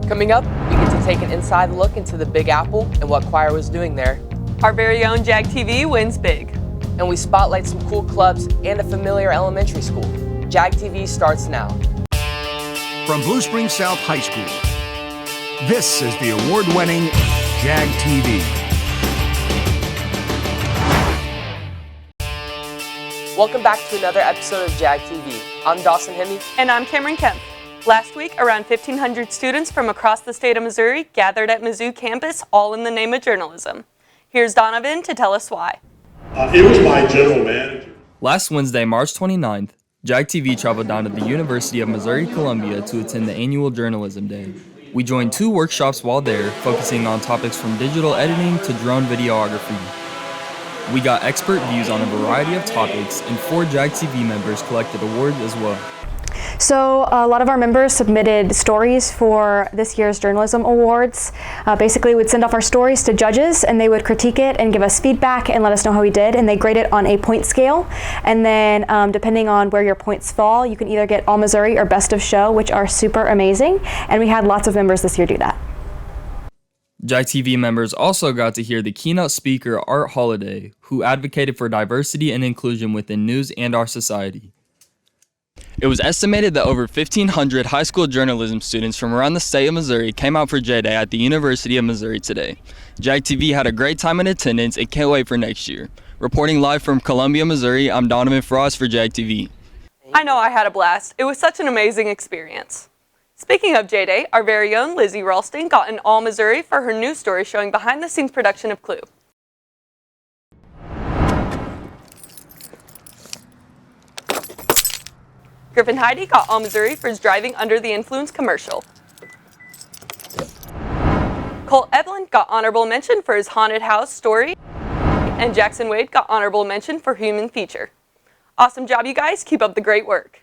Coming up, we get to take an inside look into the Big Apple and what choir was doing there. Our very own Jag TV wins big. And we spotlight some cool clubs and a familiar elementary school. Jag TV starts now. From Blue Springs South High School, this is the award-winning Jag TV. Welcome back to another episode of Jag TV. I'm Dawson Hemme. And I'm Cameron Kemp. Last week, around 1,500 students from across the state of Missouri gathered at Mizzou campus, all in the name of journalism. Here's Donovan to tell us why. It was my general manager. Last Wednesday, March 29th, Jag TV traveled down to the University of Missouri-Columbia to attend the annual Journalism Day. We joined 2 workshops while there, focusing on topics from digital editing to drone videography. We got expert views on a variety of topics, and 4 Jag TV members collected awards as well. So a lot of our members submitted stories for this year's Journalism Awards. Basically, we'd send off our stories to judges and they would critique it and give us feedback and let us know how we did, and they grade it on a point scale. And then depending on where your points fall, you can either get All Missouri or Best of Show, which are super amazing. And we had lots of members this year do that. Jag TV members also got to hear the keynote speaker Art Holliday, who advocated for diversity and inclusion within news and our society. It was estimated that over 1,500 high school journalism students from around the state of Missouri came out for J-Day at the University of Missouri today. Jag TV had a great time in attendance and can't wait for next year. Reporting live from Columbia, Missouri, I'm Donovan Frost for Jag TV. I know I had a blast. It was such an amazing experience. Speaking of J-Day, our very own Lizzie Ralston got an All Missouri for her news story showing behind-the-scenes production of Clue. Griffin Heidi got All Missouri for his driving under the influence commercial. Cole Evelyn got honorable mention for his haunted house story. And Jackson Wade got honorable mention for human feature. Awesome job, you guys. Keep up the great work.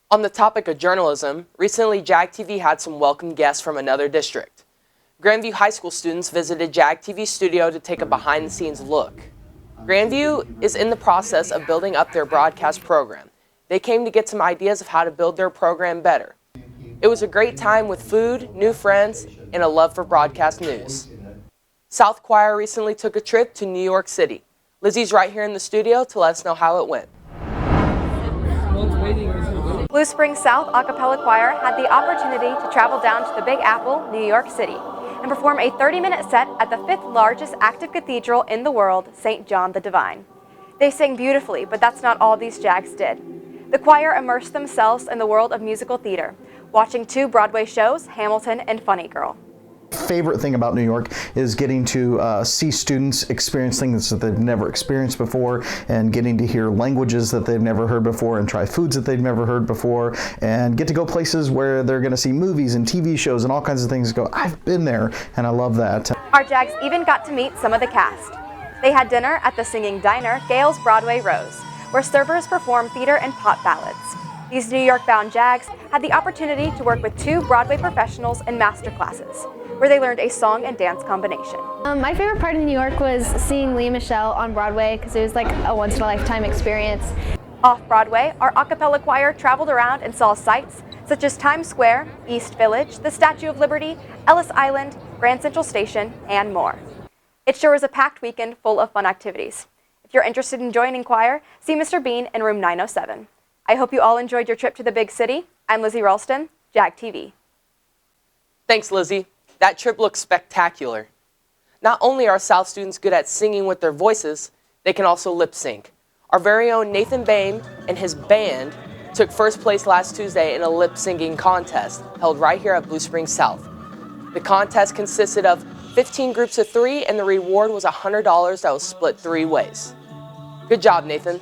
On the topic of journalism, recently Jag TV had some welcome guests from another district. Grandview High School students visited Jag TV's studio to take a behind-the-scenes look. Grandview is in the process of building up their broadcast program. They came to get some ideas of how to build their program better. It was a great time with food, new friends, and a love for broadcast news. South Choir recently took a trip to New York City. Lizzie's right here in the studio to let us know how it went. Blue Springs South a cappella choir had the opportunity to travel down to the Big Apple, New York City, and perform a 30-minute set at the 5th largest active cathedral in the world, St. John the Divine. They sang beautifully, but that's not all these Jags did. The choir immersed themselves in the world of musical theater, watching 2 Broadway shows, Hamilton and Funny Girl. Favorite thing about New York is getting to see students experience things that they've never experienced before, and getting to hear languages that they've never heard before, and try foods that they've never heard before, and get to go places where they're going to see movies and TV shows and all kinds of things. Go, I've been there, and I love that. Our Jags even got to meet some of the cast. They had dinner at the singing diner, Gale's Broadway Rose, where servers performed theater and pop ballads. These New York-bound Jags had the opportunity to work with 2 Broadway professionals in master classes, where they learned a song and dance combination. My favorite part of New York was seeing Lea Michele on Broadway, because it was like a once-in-a-lifetime experience. Off-Broadway, our a cappella choir traveled around and saw sights such as Times Square, East Village, the Statue of Liberty, Ellis Island, Grand Central Station, and more. It sure was a packed weekend full of fun activities. If you're interested in joining choir, see Mr. Bean in room 907. I hope you all enjoyed your trip to the big city. I'm Lizzie Ralston, Jag TV. Thanks, Lizzie. That trip looks spectacular. Not only are South students good at singing with their voices, they can also lip sync. Our very own Nathan Bain and his band took first place last Tuesday in a lip syncing contest held right here at Blue Springs South. The contest consisted of 15 groups of 3, and the reward was $100 that was split 3 ways. Good job, Nathan.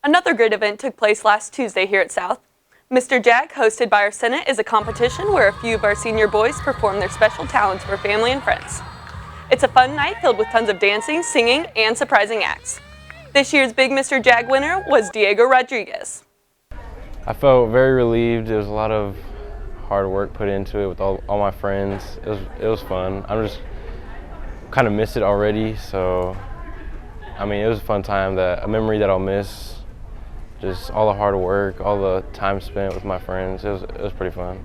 Another great event took place last Tuesday here at South. Mr. Jag, hosted by our Senate, is a competition where a few of our senior boys perform their special talents for family and friends. It's a fun night filled with tons of dancing, singing, and surprising acts. This year's big Mr. Jag winner was Diego Rodriguez. I felt very relieved. There was a lot of hard work put into it with all my friends. It was fun. I'm just kind of missed it already, so I mean, it was a fun time, a memory that I'll miss. Just all the hard work, all the time spent with my friends. It was pretty fun.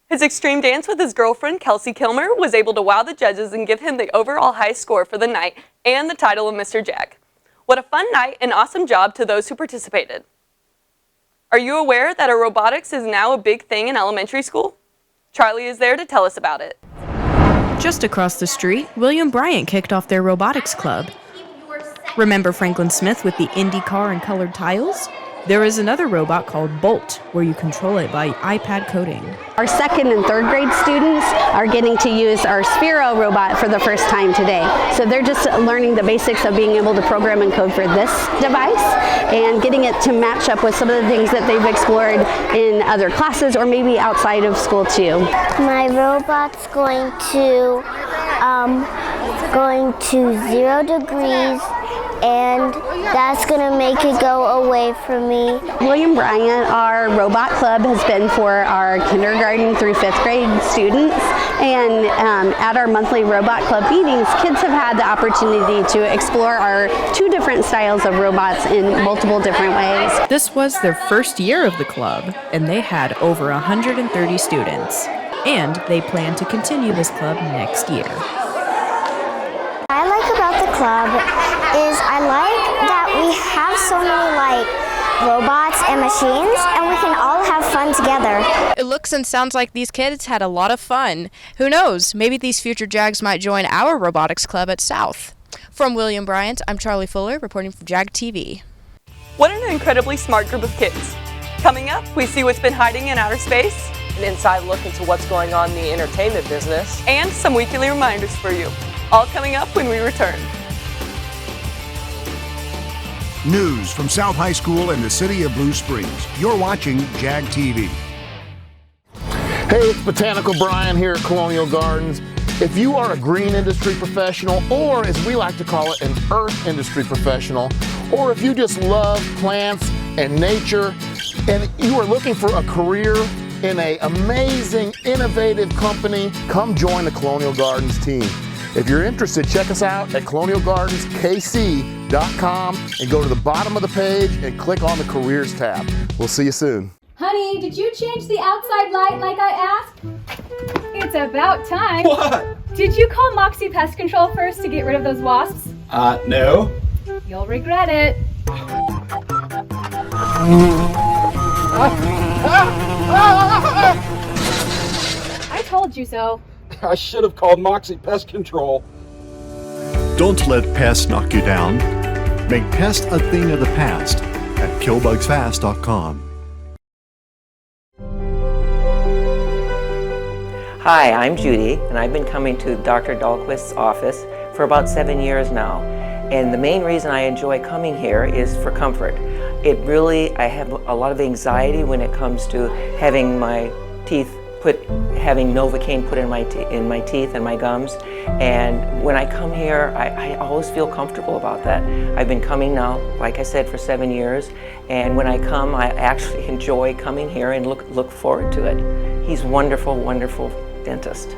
His extreme dance with his girlfriend, Kelsey Kilmer, was able to wow the judges and give him the overall high score for the night and the title of Mr. Jag. What a fun night and awesome job to those who participated. Are you aware that robotics is now a big thing in elementary school? Charlie is there to tell us about it. Just across the street, William Bryant kicked off their robotics club. Remember Franklin Smith with the Indy car and colored tiles? There is another robot called Bolt, where you control it by iPad coding. Our second and third grade students are getting to use our Sphero robot for the first time today. So they're just learning the basics of being able to program and code for this device and getting it to match up with some of the things that they've explored in other classes or maybe outside of school too. My robot's going to 0 degrees, and that's going to make it go away from me. William Bryant, our robot club, has been for our kindergarten through 5th grade students, and at our monthly robot club meetings, kids have had the opportunity to explore our 2 different styles of robots in multiple different ways. This was their first year of the club, and they had over 130 students. And they plan to continue this club next year. What I like about the club is I like that we have so many robots and machines, and we can all have fun together. It looks and sounds like these kids had a lot of fun. Who knows, maybe these future Jags might join our robotics club at South. From William Bryant, I'm Charlie Fuller, reporting for Jag TV. What an incredibly smart group of kids. Coming up, we see what's been hiding in outer space, An inside look into what's going on in the entertainment business, and some weekly reminders for you. All coming up when we return. News from South High School in the city of Blue Springs. You're watching Jag TV. Hey, it's Botanical Brian here at Colonial Gardens. If you are a green industry professional, or as we like to call it, an earth industry professional, or if you just love plants and nature, and you are looking for a career in an amazing, innovative company, come join the Colonial Gardens team. If you're interested, check us out at colonialgardenskc.com and go to the bottom of the page and click on the Careers tab. We'll see you soon. Honey, did you change the outside light like I asked? It's about time. What? Did you call Moxie Pest Control first to get rid of those wasps? No. You'll regret it. I told you so. I should have called Moxie Pest Control. Don't let pests knock you down. Make pest a thing of the past at killbugsfast.com. Hi, I'm Judy, and I've been coming to Dr. Dahlquist's office for about 7 years now. And the main reason I enjoy coming here is for comfort. I have a lot of anxiety when it comes to having my teeth having Novocaine put in my teeth and my gums. And when I come here, I always feel comfortable about that. I've been coming now, like I said, for 7 years. And when I come, I actually enjoy coming here and look forward to it. He's wonderful, wonderful dentist.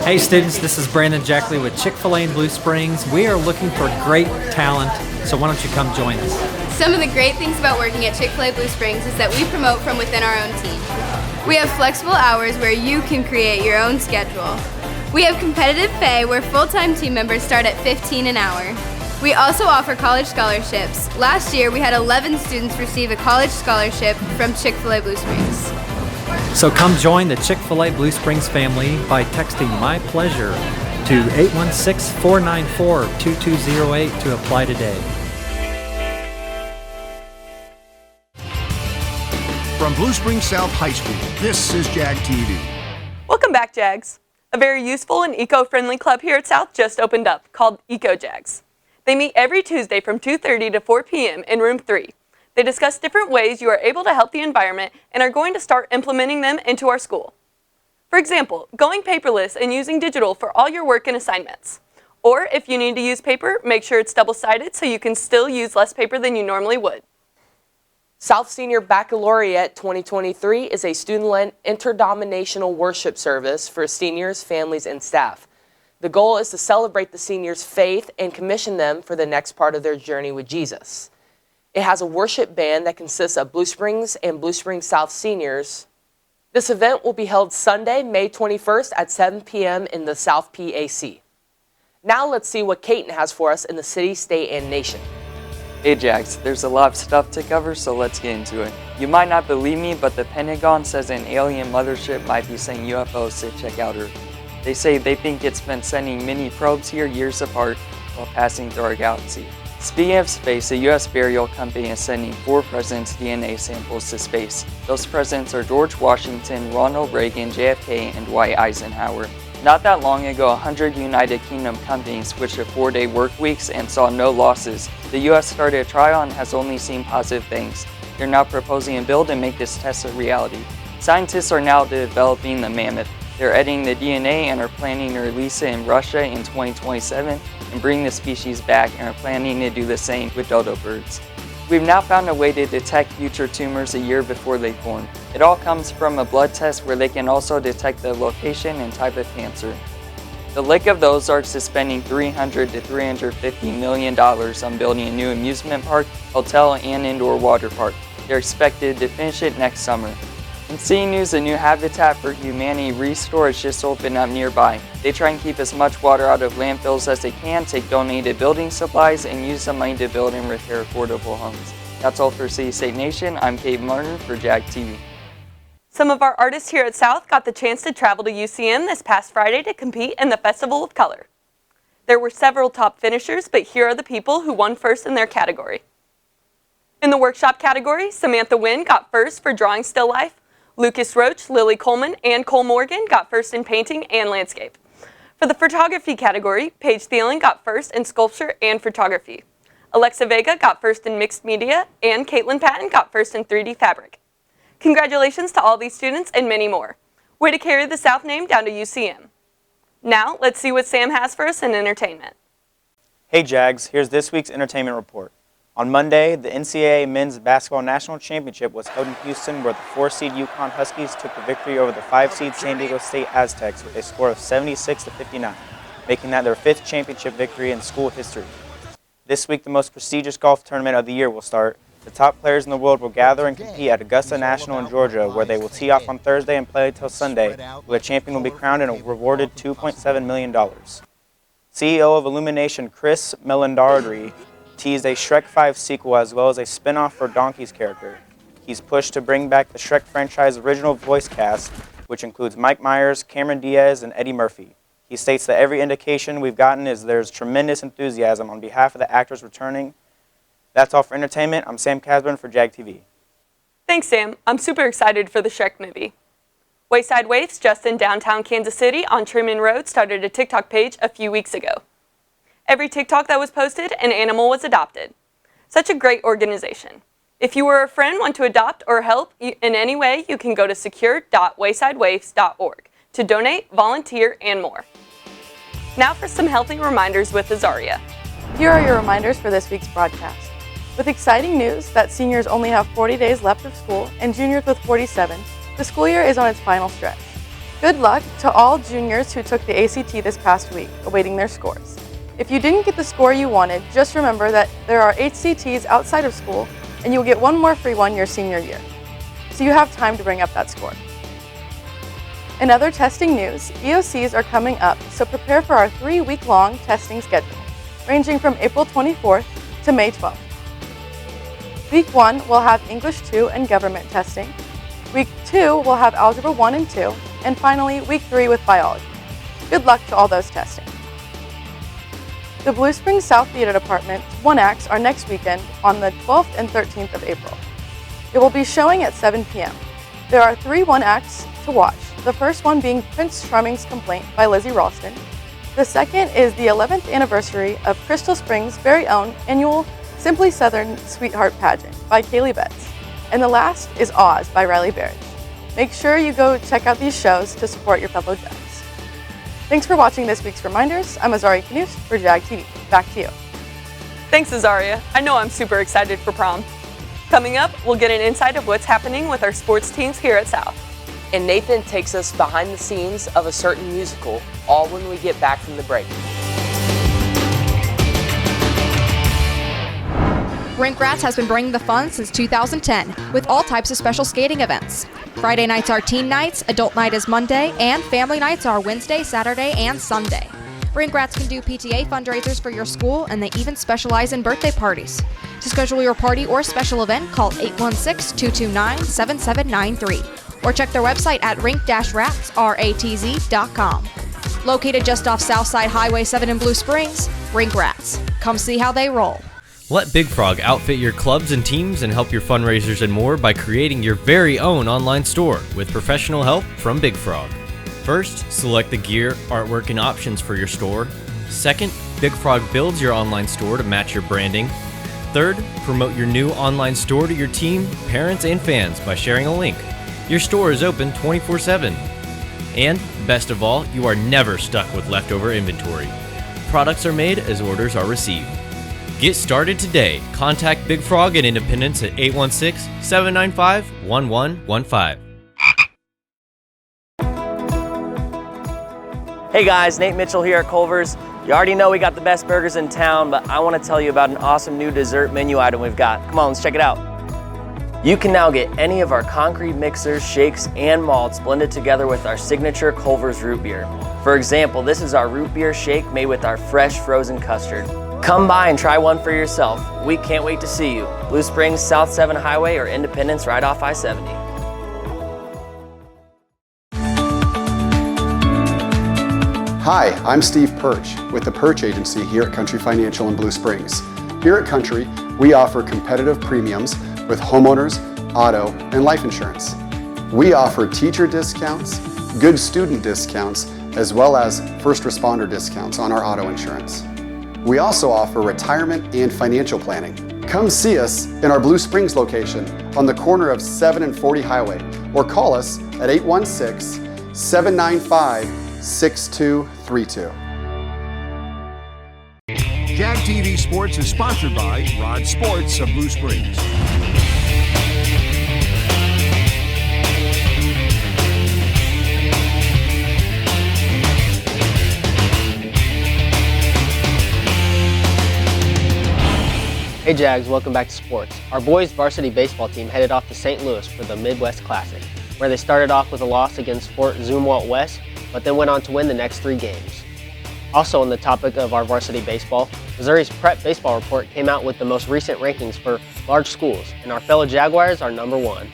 Hey students, this is Brandon Jackley with Chick-fil-A in Blue Springs. We are looking for great talent, so why don't you come join us? Some of the great things about working at Chick-fil-A Blue Springs is that we promote from within our own team. We have flexible hours where you can create your own schedule. We have competitive pay where full-time team members start at $15 an hour. We also offer college scholarships. Last year, we had 11 students receive a college scholarship from Chick-fil-A Blue Springs. So come join the Chick-fil-A Blue Springs family by texting My Pleasure to 816-494-2208 to apply today. From Blue Springs South High School, this is Jag TV. Welcome back, Jags. A very useful and eco-friendly club here at South just opened up called Eco Jags. They meet every Tuesday from 2:30 to 4 p.m. in room 3. They discuss different ways you are able to help the environment and are going to start implementing them into our school. For example, going paperless and using digital for all your work and assignments. Or if you need to use paper, make sure it's double-sided so you can still use less paper than you normally would. South Senior Baccalaureate 2023 is a student-led interdenominational worship service for seniors, families, and staff. The goal is to celebrate the seniors' faith and commission them for the next part of their journey with Jesus. It has a worship band that consists of Blue Springs and Blue Springs South seniors. This event will be held Sunday, May 21st at 7 p.m. in the South PAC. Now let's see what Caton has for us in the city, state, and nation. Hey Jags, there's a lot of stuff to cover, so let's get into it. You might not believe me, but the Pentagon says an alien mothership might be sending UFOs to check out Earth. They say they think it's been sending mini probes here years apart while passing through our galaxy. Speaking of space, the U.S. burial company is sending 4 presidents' DNA samples to space. Those presidents are George Washington, Ronald Reagan, JFK, and Dwight Eisenhower. Not that long ago, 100 United Kingdom companies switched to 4-day work weeks and saw no losses. The U.S. started a trial and has only seen positive things. They're now proposing a bill to make this test a reality. Scientists are now developing the mammoth. They're editing the DNA and are planning to release it in Russia in 2027 and bring the species back, and are planning to do the same with dodo birds. We've now found a way to detect future tumors a year before they form. It all comes from a blood test where they can also detect the location and type of cancer. The Lake of the Ozarks is spending $300 to $350 million on building a new amusement park, hotel, and indoor water park. They're expected to finish it next summer. In city news, a new Habitat for Humanity restore has just opened up nearby. They try and keep as much water out of landfills as they can, take donated building supplies, and use the money to build and repair affordable homes. That's all for City State Nation. I'm Kate Martin for Jag TV. Some of our artists here at South got the chance to travel to UCM this past Friday to compete in the Festival of Color. There were several top finishers, but here are the people who won first in their category. In the workshop category, Samantha Wynn got first for drawing still life. Lucas Roach, Lily Coleman, and Cole Morgan got first in painting and landscape. For the photography category, Paige Thielen got first in sculpture and photography. Alexa Vega got first in mixed media, and Caitlin Patton got first in 3D fabric. Congratulations to all these students and many more. Way to carry the South name down to UCM. Now, let's see what Sam has for us in entertainment. Hey Jags, here's this week's entertainment report. On Monday, the NCAA Men's Basketball National Championship was held in Houston, where the 4-seed UConn Huskies took the victory over the 5-seed San Diego State Aztecs with a score of 76-59, making that their 5th championship victory in school history. This week, the most prestigious golf tournament of the year will start. The top players in the world will gather and compete at Augusta National in Georgia, where they will tee off on Thursday and play until Sunday, where the champion will be crowned and rewarded $2.7 million. CEO of Illumination Chris Melendardi teased a Shrek 5 sequel as well as a spin-off for Donkey's character. He's pushed to bring back the Shrek franchise original voice cast, which includes Mike Myers, Cameron Diaz, and Eddie Murphy. He states that every indication we've gotten is there's tremendous enthusiasm on behalf of the actors returning. That's all for entertainment. I'm Sam Casburn for Jag TV. Thanks, Sam. I'm super excited for the Shrek movie. Wayside Waifs, just in downtown Kansas City on Truman Road, started a TikTok page a few weeks ago. Every TikTok that was posted, an animal was adopted. Such a great organization. If you or a friend want to adopt or help in any way, you can go to secure.waysidewaifs.org to donate, volunteer, and more. Now for some healthy reminders with Azaria. Here are your reminders for this week's broadcast. With exciting news that seniors only have 40 days left of school and juniors with 47, the school year is on its final stretch. Good luck to all juniors who took the ACT this past week, awaiting their scores. If you didn't get the score you wanted, just remember that there are HCTs outside of school and you'll get one more free one your senior year. So you have time to bring up that score. In other testing news, EOCs are coming up, so prepare for our 3-week-long testing schedule, ranging from April 24th to May 12th. Week 1 will have English 2 and government testing. Week 2 will have Algebra 1 and 2, and finally, Week 3 with biology. Good luck to all those testing. The Blue Springs South Theater Department's one-acts are next weekend on the 12th and 13th of April. It will be showing at 7 p.m. There are 3 one-acts to watch, the first one being Prince Charming's Complaint by Lizzie Ralston. The second is the 11th anniversary of Crystal Springs' very own annual Simply Southern Sweetheart Pageant by Kaylee Betts. And the last is Oz by Riley Barrage. Make sure you go check out these shows to support your fellow Jags. Thanks for watching this week's Reminders. I'm Azaria Knust for Jag TV. Back to you. Thanks, Azaria. I know I'm super excited for prom. Coming up, we'll get an insight of what's happening with our sports teams here at South. And Nathan takes us behind the scenes of a certain musical, all when we get back from the break. Rink Rats has been bringing the fun since 2010 with all types of special skating events. Friday nights are teen nights, adult night is Monday, and family nights are Wednesday, Saturday, and Sunday. Rink Rats can do PTA fundraisers for your school, and they even specialize in birthday parties. To schedule your party or special event, call 816-229-7793 or check their website at rink-rats.com. Located just off Southside Highway 7 in Blue Springs, Rink Rats. Come see how they roll. Let Big Frog outfit your clubs and teams and help your fundraisers and more by creating your very own online store with professional help from Big Frog. First, select the gear, artwork, and options for your store. Second, Big Frog builds your online store to match your branding. Third, promote your new online store to your team, parents, and fans by sharing a link. Your store is open 24/7. And, best of all, you are never stuck with leftover inventory. Products are made as orders are received. Get started today. Contact Big Frog in Independence at 816-795-1115. Hey guys, Nate Mitchell here at Culver's. You already know we got the best burgers in town, but I want to tell you about an awesome new dessert menu item we've got. Come on, let's check it out. You can now get any of our concrete mixers, shakes, and malts blended together with our signature Culver's root beer. For example, this is our root beer shake made with our fresh frozen custard. Come by and try one for yourself. We can't wait to see you. Blue Springs, South 7 Highway, or Independence right off I-70. Hi, I'm Steve Perch with the Perch Agency here at Country Financial in Blue Springs. Here at Country, we offer competitive premiums with homeowners, auto, and life insurance. We offer teacher discounts, good student discounts, as well as first responder discounts on our auto insurance. We also offer retirement and financial planning. Come see us in our Blue Springs location on the corner of 7 and 40 Highway, or call us at 816-795-6232. Jag TV Sports is sponsored by Rod Sports of Blue Springs. Hey Jags, welcome back to sports. Our boys varsity baseball team headed off to St. Louis for the Midwest Classic, where they started off with a loss against Fort Zumwalt West, but then went on to win the next 3 games. Also on the topic of our varsity baseball, Missouri's Prep Baseball Report came out with the most recent rankings for large schools, and our fellow Jaguars are number 1.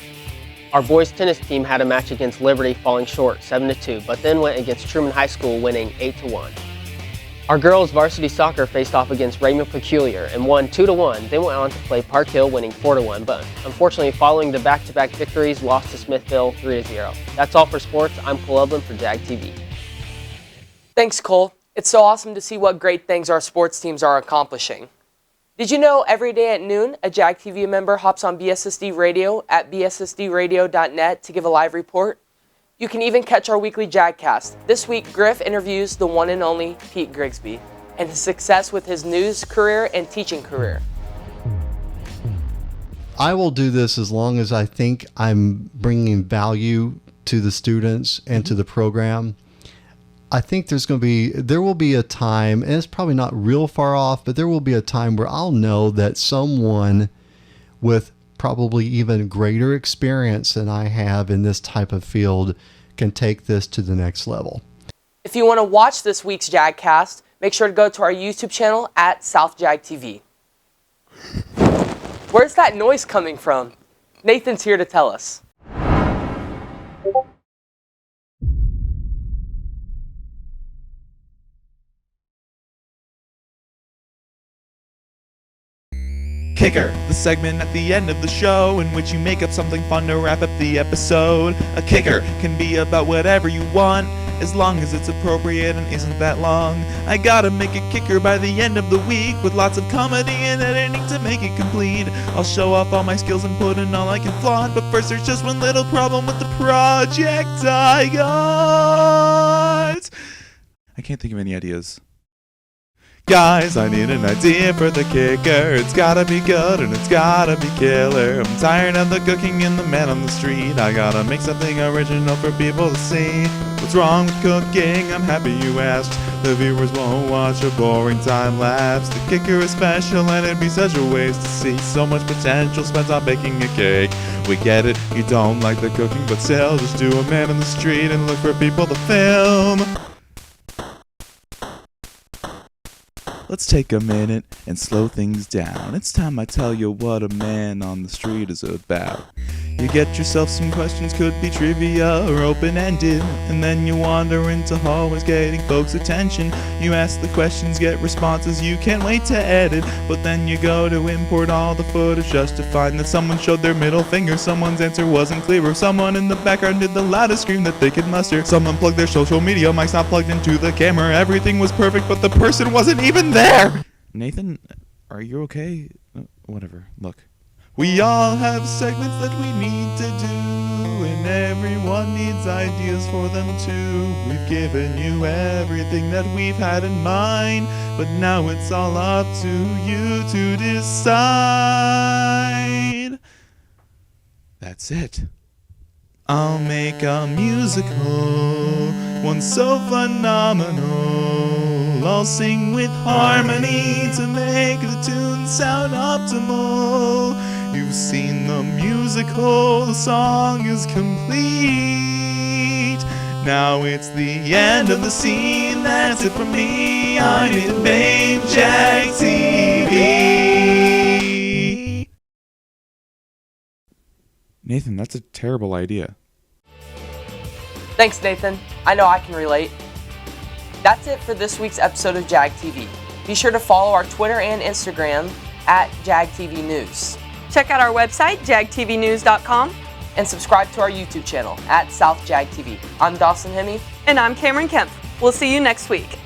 Our boys tennis team had a match against Liberty falling short 7-2, but then went against Truman High School winning 8-1. Our girls varsity soccer faced off against Raymond Peculiar and won 2-1, then went on to play Park Hill winning 4-1, but unfortunately following the back-to-back victories lost to Smithville 3-0. That's all for sports. I'm Cole Upland for Jag TV. Thanks, Cole. It's so awesome to see what great things our sports teams are accomplishing. Did you know every day at noon, a Jag TV member hops on BSSD Radio at bssdradio.net to give a live report? You can even catch our weekly JagCast. This week, Griff interviews the one and only Pete Grigsby and his success with his news career and teaching career. I will do this as long as I think I'm bringing value to the students and to the program. I think there will be a time, and it's probably not real far off, but there will be a time where I'll know that someone with probably even greater experience than I have in this type of field can take this to the next level. If you want to watch this week's JagCast, make sure to go to our YouTube channel at South Jag TV. Where's that noise coming from? Nathan's here to tell us. Kicker, the segment at the end of the show in which you make up something fun to wrap up the episode. A kicker can be about whatever you want, as long as it's appropriate and isn't that long. I gotta make a kicker by the end of the week, with lots of comedy and editing to make it complete. I'll show off all my skills and put in all I can flaunt, but first there's just one little problem with the project I got. I can't think of any ideas. Guys, I need an idea for the kicker. It's gotta be good and it's gotta be killer. I'm tired of the cooking and the man on the street. I gotta make something original for people to see. What's wrong with cooking? I'm happy you asked. The viewers won't watch a boring time lapse. The kicker is special and it'd be such a waste to see so much potential spent on baking a cake. We get it, you don't like the cooking, but still just do a man on the street and look for people to film. Let's take a minute and slow things down. It's time I tell you what a man on the street is about. You get yourself some questions, could be trivia or open-ended, and then you wander into hallways getting folks' attention. You ask the questions, get responses you can't wait to edit, but then you go to import all the footage just to find that someone showed their middle finger, someone's answer wasn't clear, or someone in the background did the loudest scream that they could muster. Someone plugged their social media mics not plugged into the camera. Everything was perfect, but the person wasn't even there! Nathan, are you okay? Whatever, look. We all have segments that we need to do, and everyone needs ideas for them too. We've given you everything that we've had in mind, but now it's all up to you to decide. That's it. I'll make a musical, one so phenomenal. I'll sing with harmony to make the tune sound optimal. You've seen the musical, the song is complete. Now it's the end of the scene, that's it for me. I'm in Babe Jag TV. Nathan, that's a terrible idea. Thanks, Nathan. I know I can relate. That's it for this week's episode of Jag TV. Be sure to follow our Twitter and Instagram at Jag TV News. Check out our website, jagtvnews.com. And subscribe to our YouTube channel at South Jag TV. I'm Dawson Hemme. And I'm Cameron Kemp. We'll see you next week.